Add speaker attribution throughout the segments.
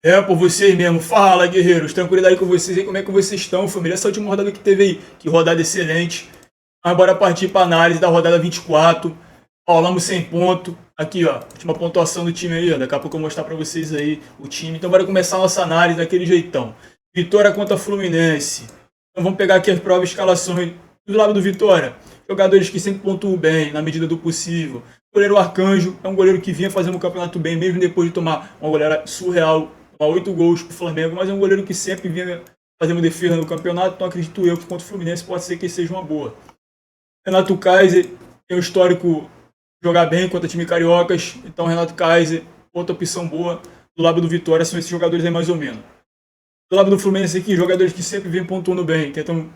Speaker 1: É, por vocês mesmo. Fala, guerreiros. Tranquilidade com vocês aí. Como é que vocês estão, família? Essa última rodada que teve aí. Que rodada excelente. Mas bora partir para análise da rodada 24. Paulamos sem ponto. Aqui, ó. Última pontuação do time aí, ó. Daqui a pouco eu vou mostrar para vocês aí o time. Então bora começar a nossa análise daquele jeitão. Vitória contra Fluminense. Então vamos pegar aqui as provas de escalações do lado do Vitória. Jogadores que sempre pontuam bem, na medida do possível. O goleiro Arcanjo é um goleiro que vinha fazendo o campeonato bem, mesmo depois de tomar uma goleada surreal, 8 gols para o Flamengo, mas é um goleiro que sempre vinha fazendo defesa no campeonato, então acredito eu que contra o Fluminense pode ser que seja uma boa. Renato Kaiser tem um histórico de jogar bem contra time cariocas, então Renato Kaiser, outra opção boa. Do lado do Vitória são esses jogadores aí mais ou menos. Do lado do Fluminense aqui, jogadores que sempre vêm pontuando bem, tentam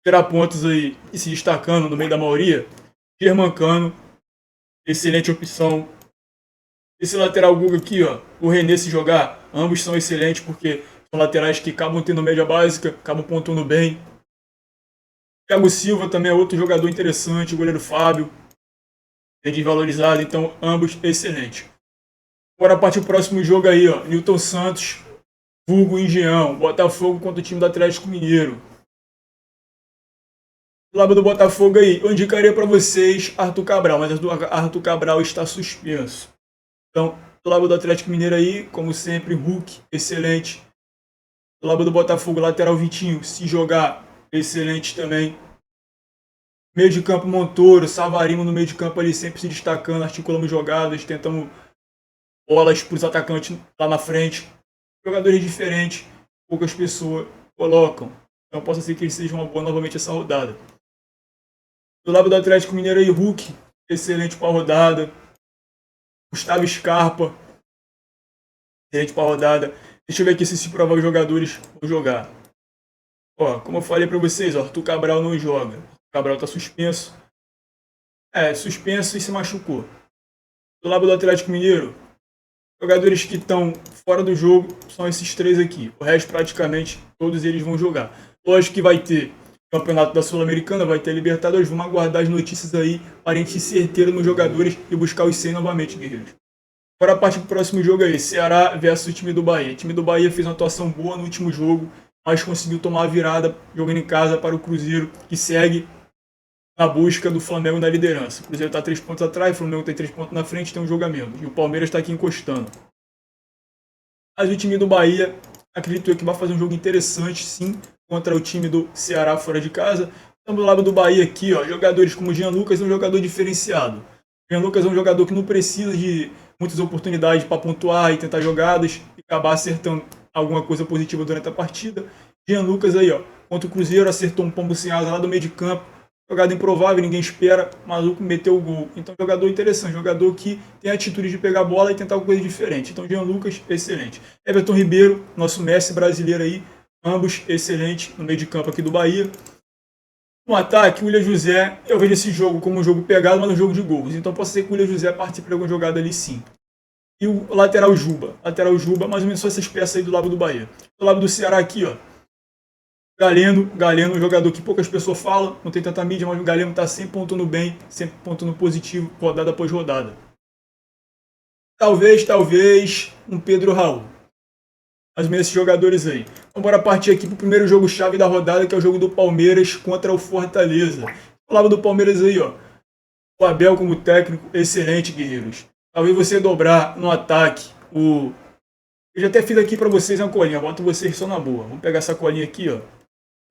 Speaker 1: tirar pontos aí e se destacando no meio da maioria. Germancano, excelente opção. Esse lateral Guga aqui, ó, o René se jogar, ambos são excelentes porque são laterais que acabam tendo média básica, acabam pontuando bem. Thiago Silva também é outro jogador interessante, o goleiro Fábio, é desvalorizado, então ambos excelentes. Agora parte o próximo jogo aí, ó, Newton Santos, vulgo Engenhão, Botafogo contra o time do Atlético Mineiro. Do lado do Botafogo aí, eu indicaria para vocês Arthur Cabral, mas Arthur Cabral está suspenso. Então, do lado do Atlético Mineiro aí, como sempre, Hulk, excelente. Do lado do Botafogo, lateral Vitinho, se jogar, excelente também. Meio de campo, Montoro, Savarino no meio de campo ali, sempre se destacando, articulando jogadas, tentando bolas para os atacantes lá na frente. Jogadores diferentes, poucas pessoas colocam. Então, possa ser que eles sejam uma boa novamente essa rodada. Do lado do Atlético Mineiro aí, Hulk, excelente para a rodada. Gustavo Scarpa, excelente para a rodada. Deixa eu ver aqui se provar os jogadores vão jogar. Ó, como eu falei para vocês, ó, Arthur Cabral não joga. O Cabral está suspenso. Suspenso e se machucou. Do lado do Atlético Mineiro, jogadores que estão fora do jogo são esses três aqui. O resto, praticamente, todos eles vão jogar. Lógico que vai ter Campeonato da Sul-Americana, vai ter Libertadores. Vamos aguardar as notícias aí para a gente ir certeiro nos jogadores e buscar os 100 novamente, guerreiros. Agora a parte do próximo jogo aí, Ceará versus o time do Bahia. O time do Bahia fez uma atuação boa no último jogo, mas conseguiu tomar a virada jogando em casa para o Cruzeiro, que segue na busca do Flamengo na liderança. O Cruzeiro está 3 pontos atrás, o Flamengo tem 3 pontos na frente, tem um jogo a menos. E o Palmeiras está aqui encostando. Mas o time do Bahia, acredito eu que vai fazer um jogo interessante, sim, contra o time do Ceará fora de casa. Estamos do lado do Bahia aqui, ó, jogadores como o Jean Lucas, um jogador diferenciado. O Jean Lucas é um jogador que não precisa de muitas oportunidades para pontuar e tentar jogadas e acabar acertando alguma coisa positiva durante a partida. Jean Lucas aí, ó, contra o Cruzeiro, acertou um pombo sem asa lá do meio de campo. Jogada improvável, ninguém espera, maluco meteu o gol. Então, jogador interessante, jogador que tem a atitude de pegar a bola e tentar alguma coisa diferente. Então, Jean Lucas, excelente. Everton Ribeiro, nosso Messi brasileiro aí, ambos excelentes no meio de campo aqui do Bahia. No ataque, o William José, eu vejo esse jogo como um jogo pegado, mas um jogo de gols. Então pode ser que o William José participe de alguma jogada ali sim. E o lateral Juba, mais ou menos só essas peças aí do lado do Bahia. Do lado do Ceará aqui, ó. Galeno, um jogador que poucas pessoas falam, não tem tanta mídia, mas o Galeno está sempre pontuando bem, sempre pontuando positivo, rodada após rodada. Talvez um Pedro Raul. Mais ou menos esses jogadores aí. Então bora partir aqui pro primeiro jogo-chave da rodada, que é o jogo do Palmeiras contra o Fortaleza. Do lado do Palmeiras aí, ó. O Abel como técnico, excelente, guerreiros. Talvez você dobrar no ataque o... Eu já até fiz aqui pra vocês uma colinha, boto vocês só na boa. Vamos pegar essa colinha aqui, ó.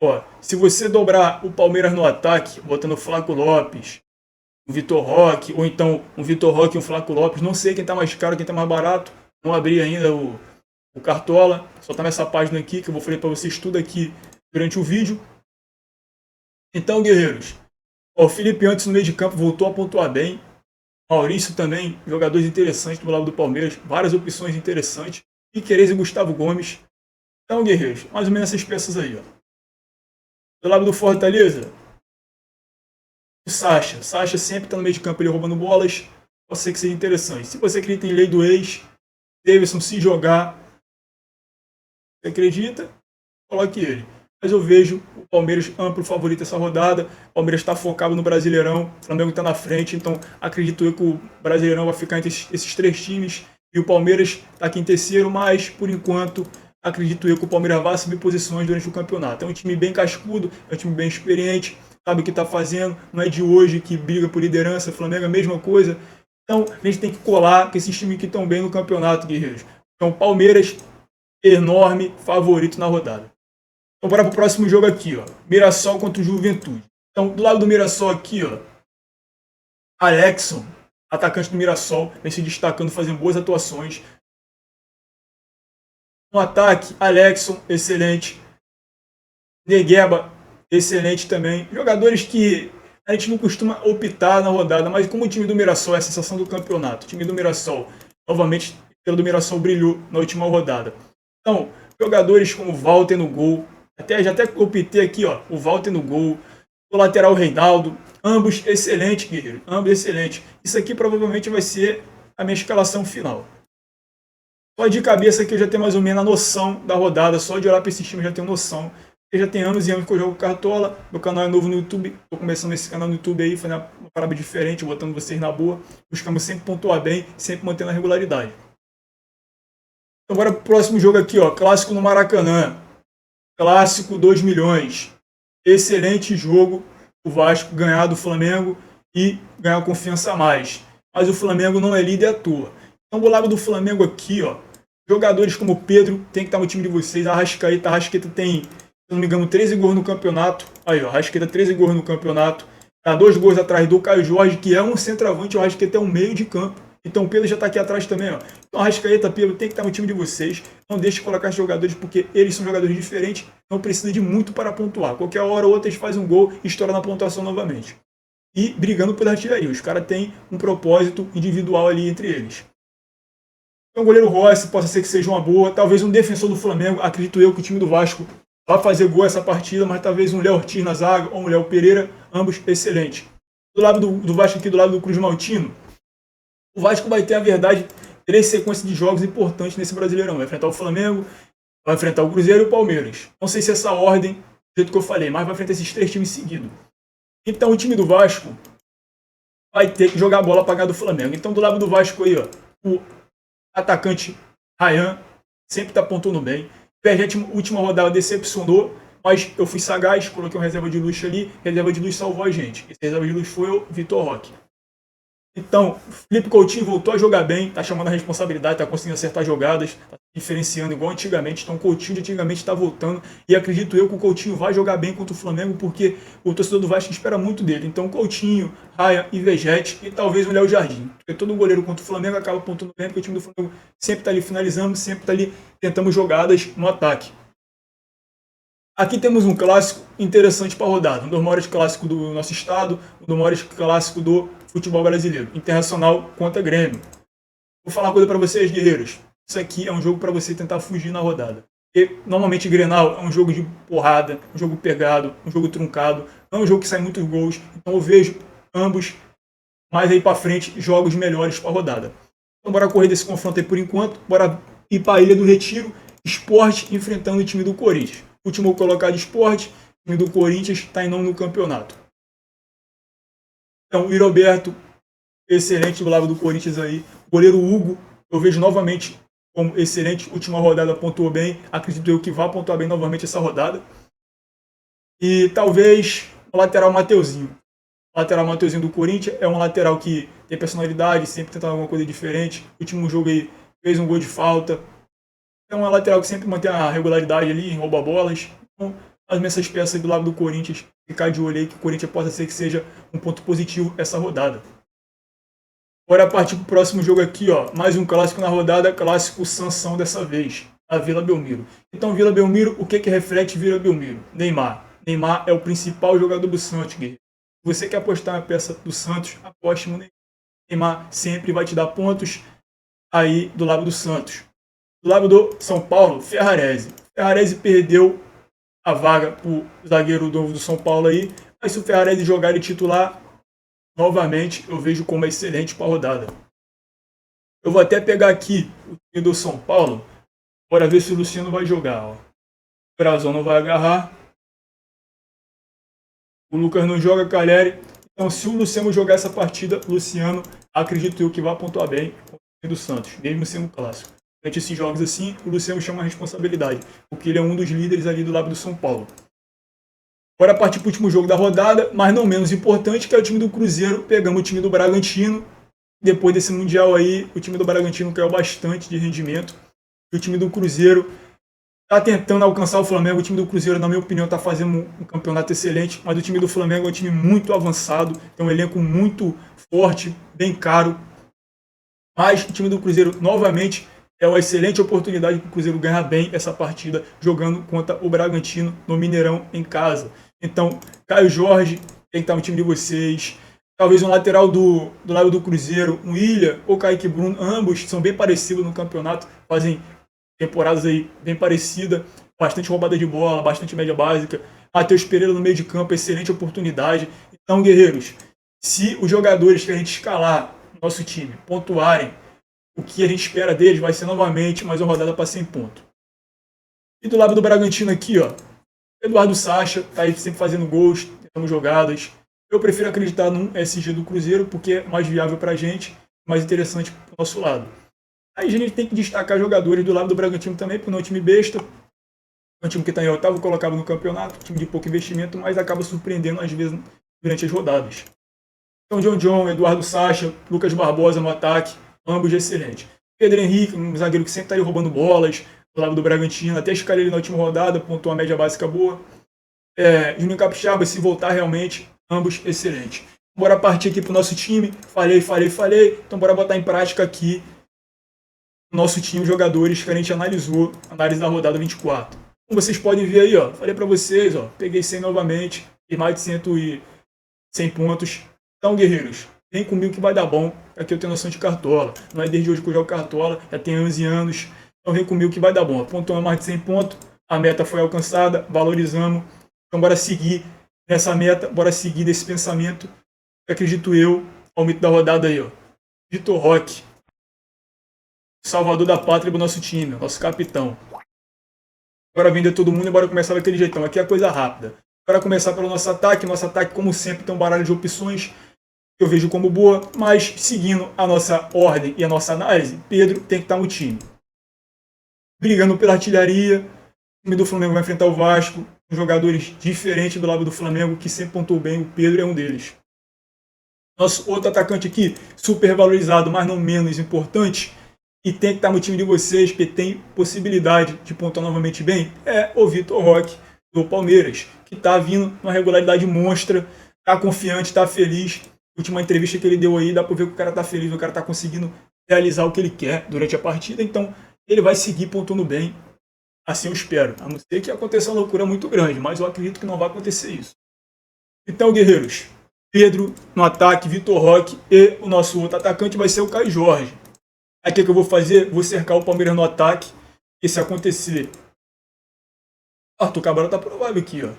Speaker 1: Ó, se você dobrar o Palmeiras no ataque, botando o Flaco Lopes, o Vitor Roque, ou então um Vitor Roque e um Flaco Lopes, não sei quem tá mais caro, quem tá mais barato. Não abri ainda o Cartola, só tá nessa página aqui que eu vou falar para vocês tudo aqui durante o vídeo. Então, guerreiros, ó, o Felipe antes no meio de campo voltou a pontuar bem. Maurício também, jogadores interessantes do lado do Palmeiras, várias opções interessantes. Piquerez e Gustavo Gomes. Então, guerreiros, mais ou menos essas peças aí, ó. Do lado do Fortaleza, o Sacha. Sacha sempre tá no meio de campo, ele roubando bolas. Pode ser que seja interessante. Se você acredita em lei do ex, Davidson se jogar, você acredita? Coloque ele. Mas eu vejo o Palmeiras amplo favorito essa rodada. O Palmeiras está focado no Brasileirão. O Flamengo está na frente. Então acredito eu que o Brasileirão vai ficar entre esses três times. E o Palmeiras está aqui em terceiro, mas por enquanto acredito eu que o Palmeiras vai subir posições durante o campeonato. É um time bem cascudo, é um time bem experiente, sabe o que está fazendo, não é de hoje que briga por liderança. Flamengo é a mesma coisa. Então a gente tem que colar com esses times que estão bem no campeonato, guerreiros. Então Palmeiras, enorme favorito na rodada. Então bora pro próximo jogo aqui, ó. Mirassol contra o Juventude. Então do lado do Mirassol aqui, ó, Alexson, atacante do Mirassol, vem se destacando, fazendo boas atuações. No ataque, Alexson, excelente. Negueba, excelente também. Jogadores que a gente não costuma optar na rodada, mas como o time do Mirassol é a sensação do campeonato, o time do Mirassol, novamente, pelo do Mirassol brilhou na última rodada. Então, jogadores como o Walter no gol, já até optei aqui, ó, o Walter no gol, o lateral Reinaldo, ambos excelentes, guerreiro, ambos excelentes. Isso aqui provavelmente vai ser a minha escalação final. Só de cabeça que eu já tenho mais ou menos a noção da rodada, só de olhar para esse time eu já tenho noção. Eu já tenho anos e anos que eu jogo Cartola, meu canal é novo no YouTube, estou começando esse canal no YouTube aí, fazendo uma parada diferente, botando vocês na boa, buscamos sempre pontuar bem, sempre mantendo a regularidade. Então agora pro próximo jogo aqui, ó, clássico no Maracanã, clássico 2 milhões, excelente jogo, o Vasco ganhar do Flamengo e ganhar confiança a mais, mas o Flamengo não é líder à toa. Então do lado do Flamengo aqui, ó, jogadores como o Pedro tem que estar no time de vocês, a Arrascaeta tem, se não me engano, 13 gols no campeonato. Aí, ó, Arrascaeta 13 gols no campeonato. Tá 2 gols atrás do Caio Jorge, que é um centroavante, o Arrascaeta é um meio de campo. Então o Pedro já tá aqui atrás também, ó. Então Arrascaeta, Pedro, tem que estar no time de vocês. Não deixe de colocar esses jogadores, porque eles são jogadores diferentes, não precisa de muito para pontuar. Qualquer hora ou outra eles fazem um gol e estouram na pontuação novamente. E brigando pela artilharia. Os caras têm um propósito individual ali entre eles. Então o goleiro Rossi possa ser que seja uma boa, talvez um defensor do Flamengo, acredito eu que o time do Vasco vai fazer gol essa partida, mas talvez um Léo Ortiz na zaga ou um Léo Pereira, ambos excelentes. Do lado do Vasco aqui, do lado do Cruz Maltino, o Vasco vai ter, a verdade, 3 sequências de jogos importantes nesse Brasileirão. Vai enfrentar o Flamengo, vai enfrentar o Cruzeiro e o Palmeiras. Não sei se essa ordem, do jeito que eu falei, mas vai enfrentar esses 3 times seguidos. Então o time do Vasco vai ter que jogar a bola para ganhar do Flamengo. Então do lado do Vasco aí, ó, o atacante Ryan sempre está pontuando bem. Vergete, última rodada, decepcionou, mas eu fui sagaz, coloquei uma reserva de luxo ali, reserva de luxo salvou a gente. Esse reserva de luxo foi o Vitor Roque. Então, Felipe Coutinho voltou a jogar bem, tá chamando a responsabilidade, tá conseguindo acertar jogadas, tá diferenciando igual antigamente. Então, o Coutinho de antigamente está voltando e acredito eu que o Coutinho vai jogar bem contra o Flamengo, porque o torcedor do Vasco espera muito dele. Então, Coutinho, Raya e Vegete e talvez o Léo Jardim. Porque todo goleiro contra o Flamengo acaba pontuando bem, porque o time do Flamengo sempre está ali finalizando, sempre está ali tentando jogadas no ataque. Aqui temos um clássico interessante para a rodada, um dos maiores clássicos do nosso estado, um dos maiores clássicos do futebol brasileiro, Internacional contra Grêmio. Vou falar uma coisa para vocês, guerreiros. Isso aqui é um jogo para você tentar fugir na rodada. Porque, normalmente, Grenal é um jogo de porrada, um jogo pegado, um jogo truncado, não é um jogo que sai muitos gols. Então eu vejo ambos, mais aí para frente, jogos melhores para a rodada. Então bora correr desse confronto aí por enquanto, bora ir para a Ilha do Retiro, Sport enfrentando o time do Corinthians. Último colocado Sport, o time do Corinthians está em nono no campeonato. Então, o Roberto, excelente do lado do Corinthians aí. O goleiro Hugo, eu vejo novamente como excelente. Última rodada pontuou bem. Acredito eu que vai pontuar bem novamente essa rodada. E talvez o lateral Mateuzinho. O lateral Mateuzinho do Corinthians é um lateral que tem personalidade, sempre tentando alguma coisa diferente. O último jogo aí fez um gol de falta. É uma lateral que sempre mantém a regularidade ali, rouba bolas. Então, essas peças do lado do Corinthians, ficar de olho aí que o Corinthians possa ser que seja um ponto positivo essa rodada. Bora partir para o próximo jogo aqui, ó. Mais um clássico na rodada, clássico Sansão dessa vez, a Vila Belmiro. Então, Vila Belmiro, o que reflete Vila Belmiro? Neymar. Neymar é o principal jogador do Santos, guerreiro. Se você quer apostar na peça do Santos, aposte no Neymar. Neymar sempre vai te dar pontos aí do lado do Santos. Do lado do São Paulo, Ferrarese. Ferrarese perdeu a vaga para o zagueiro novo do São Paulo aí. Mas se o Ferrarese jogar ele titular, novamente eu vejo como excelente para a rodada. Eu vou até pegar aqui o time do São Paulo. Bora ver se o Luciano vai jogar. Ó. O Brazão não vai agarrar. O Lucas não joga, Caleri. Então se o Luciano jogar essa partida, Luciano, acredito eu que vai pontuar bem. do Santos, mesmo sendo clássico. Durante esses jogos assim, o Luciano chama a responsabilidade, porque ele é um dos líderes ali do lado do São Paulo. Agora partir para o último jogo da rodada, mas não menos importante, que é o time do Cruzeiro. Pegamos o time do Bragantino. Depois desse Mundial aí, o time do Bragantino caiu bastante de rendimento. E o time do Cruzeiro está tentando alcançar o Flamengo. O time do Cruzeiro, na minha opinião, está fazendo um campeonato excelente, mas o time do Flamengo é um time muito avançado, tem um elenco muito forte, bem caro. Mas o time do Cruzeiro, novamente, é uma excelente oportunidade para o Cruzeiro ganhar bem essa partida, jogando contra o Bragantino no Mineirão, em casa. Então, Caio Jorge tem que estar no time de vocês. Talvez um lateral do lado do Cruzeiro, um Ilha ou Kaique Bruno, ambos são bem parecidos no campeonato, fazem temporadas aí bem parecidas, bastante roubada de bola, bastante média básica. Matheus Pereira no meio de campo, excelente oportunidade. Então, guerreiros, se os jogadores que a gente escalar no nosso time pontuarem, o que a gente espera deles vai ser novamente mais uma rodada para 100 pontos. E do lado do Bragantino aqui, ó, Eduardo Sacha, tá aí sempre fazendo gols, tentando jogadas. Eu prefiro acreditar num SG do Cruzeiro, porque é mais viável pra gente, mais interessante pro nosso lado. Aí a gente tem que destacar jogadores do lado do Bragantino também, porque não é um time besta. É um time que está em oitavo colocado no campeonato, time de pouco investimento, mas acaba surpreendendo às vezes durante as rodadas. Então, John, Eduardo Sacha, Lucas Barbosa no ataque, ambos excelentes. Pedro Henrique, um zagueiro que sempre está aí roubando bolas, do lado do Bragantino, até escalei ele na última rodada, pontuou uma média básica boa. Juninho Capixaba, se voltar realmente, ambos excelentes. Bora partir aqui para o nosso time. Falei. Então bora botar em prática aqui o nosso time, jogadores que a gente analisou, análise da rodada 24. Como vocês podem ver aí, ó, falei para vocês, ó, peguei 100 novamente, e mais de 100 pontos. Então, guerreiros, vem comigo que vai dar bom. Aqui eu tenho noção de cartola. Não é desde hoje que eu jogo cartola, já tem 11 anos. Então vem comigo que vai dar bom. Apontamos mais de 100 pontos, a meta foi alcançada, valorizamos. Então bora seguir nessa meta, bora seguir desse pensamento. Acredito eu, ao mito da rodada aí, ó. Vitor Roque, salvador da pátria do nosso time, nosso capitão. Bora vender todo mundo e bora começar daquele jeitão. Aqui é coisa rápida. Bora começar pelo nosso ataque. Nosso ataque, como sempre, tem um baralho de opções que eu vejo como boa, mas seguindo a nossa ordem e a nossa análise, Pedro tem que estar no time. Brigando pela artilharia, o time do Flamengo vai enfrentar o Vasco, jogadores diferentes do lado do Flamengo, que sempre pontuou bem, o Pedro é um deles. Nosso outro atacante aqui, super valorizado, mas não menos importante, e tem que estar no time de vocês, porque tem possibilidade de pontuar novamente bem, é o Vitor Roque, do Palmeiras, que está vindo numa regularidade monstra, está confiante, está feliz. A última entrevista que ele deu aí, dá para ver que o cara está feliz, o cara está conseguindo realizar o que ele quer durante a partida, então ele vai seguir pontuando bem, assim eu espero. A não ser que aconteça uma loucura muito grande, mas eu acredito que não vai acontecer isso. Então, guerreiros, Pedro no ataque, Vitor Roque, e o nosso outro atacante vai ser o Caio Jorge. Aí o que eu vou fazer? Vou cercar o Palmeiras no ataque, e se acontecer... Arthur Cabral tá provável aqui, ó.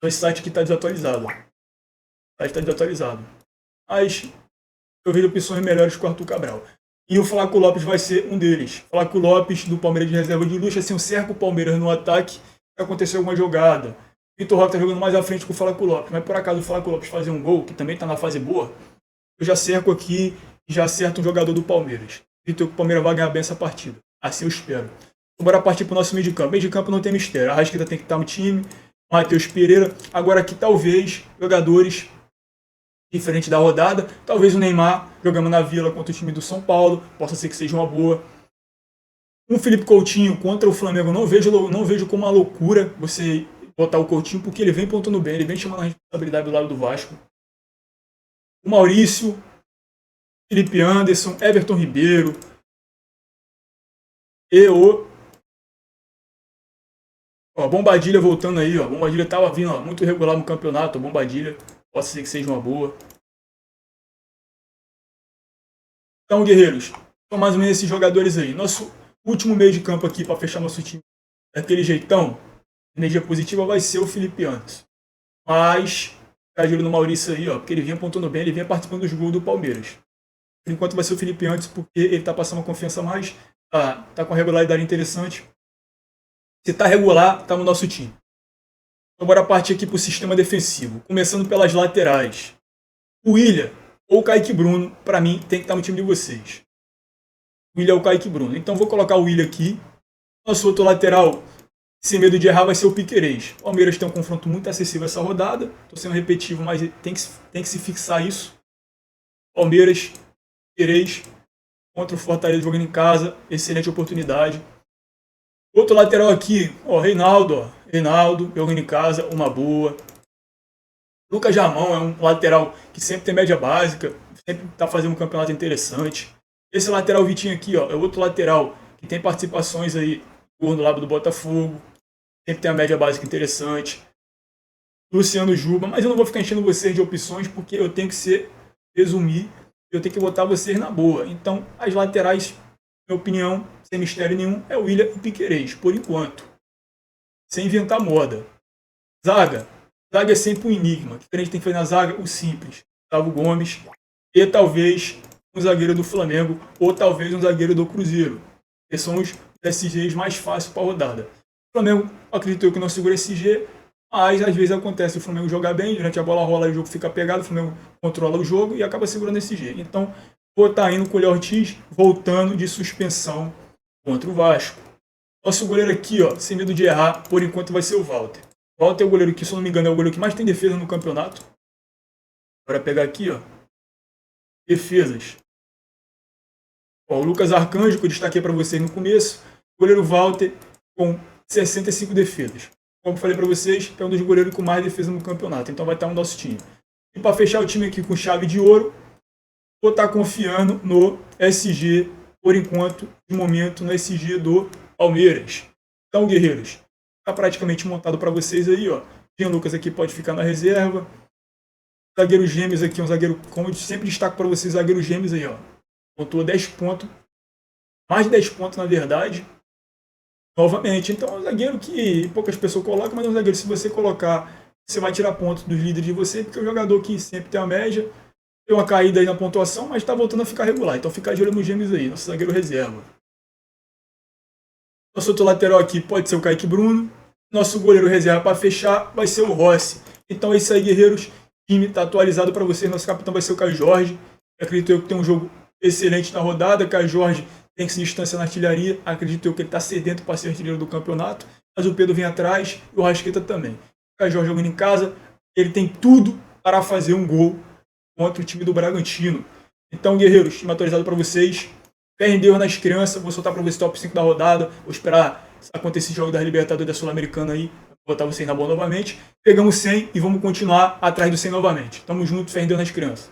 Speaker 1: Esse site aqui tá desatualizado. O site tá desatualizado. Mas eu vejo opções melhores com o Arthur Cabral. E o Flávio Lopes vai ser um deles. Flávio Lopes, do Palmeiras de reserva de luxo, assim, eu cerco o Palmeiras no ataque, se acontecer alguma jogada. Vitor Roque tá jogando mais à frente com o Flávio Lopes, mas por acaso o Flávio Lopes fazer um gol, que também tá na fase boa, eu já cerco aqui e já acerto um jogador do Palmeiras. Acredito que o Palmeiras vai ganhar bem essa partida. Assim eu espero. Então, bora partir pro nosso meio de campo. Meio de campo não tem mistério. A Arrascaeta tem que estar no time. Matheus Pereira. Agora aqui talvez jogadores diferentes da rodada. Talvez o Neymar jogando na Vila contra o time do São Paulo. Possa ser que seja uma boa. Um Felipe Coutinho contra o Flamengo. Não vejo como uma loucura você botar o Coutinho, porque ele vem pontuando bem. Ele vem chamando a responsabilidade do lado do Vasco. O Maurício. Felipe Anderson. Everton Ribeiro. E o... Ó, Bombadilha voltando aí, ó. Bombadilha tava vindo, ó, muito regular no campeonato. Bombadilha, pode ser que seja uma boa. Então, guerreiros, são mais ou menos esses jogadores aí. Nosso último meio de campo aqui para fechar nosso time daquele jeitão, energia positiva, vai ser o Felipe Anderson. Mas, tá de olho no Maurício aí, ó, porque ele vinha pontuando bem, ele vinha participando dos gols do Palmeiras. Por enquanto vai ser o Felipe Anderson, porque ele tá passando uma confiança mais, tá com uma regularidade interessante. Se tá regular, tá no nosso time. Então bora partir aqui pro sistema defensivo. Começando pelas laterais. O Willian ou o Kaique Bruno, para mim, tem que estar no time de vocês. O Willian ou o Kaique Bruno. Então vou colocar o Willian aqui. Nosso outro lateral, sem medo de errar, vai ser o Piquerez. O Palmeiras tem um confronto muito acessível essa rodada. Estou sendo repetitivo, mas tem que se fixar isso. Palmeiras, Piquerez, contra o Fortaleza jogando em casa. Excelente oportunidade. Outro lateral aqui, Reinaldo. Reinaldo, jogando em casa, uma boa. Lucas Jamão é um lateral que sempre tem média básica, sempre está fazendo um campeonato interessante. Esse lateral Vitinho aqui, é outro lateral que tem participações aí no lado do Botafogo, sempre tem uma média básica interessante. Luciano Juba, mas eu não vou ficar enchendo vocês de opções porque eu tenho que resumir, eu tenho que botar vocês na boa. Então, as laterais, minha opinião, sem mistério nenhum, é o Willian e Piquerez, por enquanto. Sem inventar moda. Zaga é sempre um enigma. O que a gente tem que fazer na zaga? O simples. Gustavo Gomes e talvez um zagueiro do Flamengo ou talvez um zagueiro do Cruzeiro. Que são os SGs mais fáceis para a rodada. O Flamengo, acredito eu que não segura SG, mas às vezes acontece o Flamengo jogar bem, durante a bola rola e o jogo fica pegado, o Flamengo controla o jogo e acaba segurando SG. Então, vou estar indo com o Léo Ortiz voltando de suspensão contra o Vasco. Nosso goleiro aqui, sem medo de errar, por enquanto vai ser o Walter. O Walter é o goleiro que, se eu não me engano, é o goleiro que mais tem defesa no campeonato. Bora pegar aqui, defesas. O Lucas Arcanjo, que eu destaquei para vocês no começo. O goleiro Walter com 65 defesas. Como eu falei para vocês, é um dos goleiros com mais defesa no campeonato. Então vai estar no nosso time. E para fechar o time aqui com chave de ouro, vou estar confiando no SG, por enquanto, de momento, no SG do Palmeiras. Então, guerreiros, está praticamente montado para vocês aí, Jean Lucas aqui pode ficar na reserva. Zagueiro Gêmeos aqui, um zagueiro, como eu sempre destaco para vocês, zagueiro Gêmeos aí, pontuou 10 pontos. Mais de 10 pontos, na verdade. Novamente, então é um zagueiro que poucas pessoas colocam, mas é um zagueiro, se você colocar, você vai tirar pontos dos líderes de você, porque é um jogador que sempre tem a média, tem uma caída aí na pontuação, mas está voltando a ficar regular. Então fica de olho nos Gêmeos aí, nosso zagueiro reserva. Nosso outro lateral aqui pode ser o Kaique Bruno. Nosso goleiro reserva para fechar vai ser o Rossi. Então é isso aí, guerreiros. O time está atualizado para vocês. Nosso capitão vai ser o Caio Jorge. Acredito eu que tem um jogo excelente na rodada. Caio Jorge tem que se distanciar na artilharia. Acredito eu que ele está sedento para ser artilheiro do campeonato. Mas o Pedro vem atrás e o Rasqueta também. O Caio Jorge jogando em casa. Ele tem tudo para fazer um gol contra o time do Bragantino. Então, guerreiros, time atualizado para vocês. Fé em Deus nas crianças. Vou soltar para vocês o top 5 da rodada. Vou esperar acontecer esse jogo da Libertadores da Sul-Americana aí. Vou botar vocês na bola novamente. Pegamos 100 e vamos continuar atrás do 100 novamente. Tamo junto, fé em Deus nas crianças.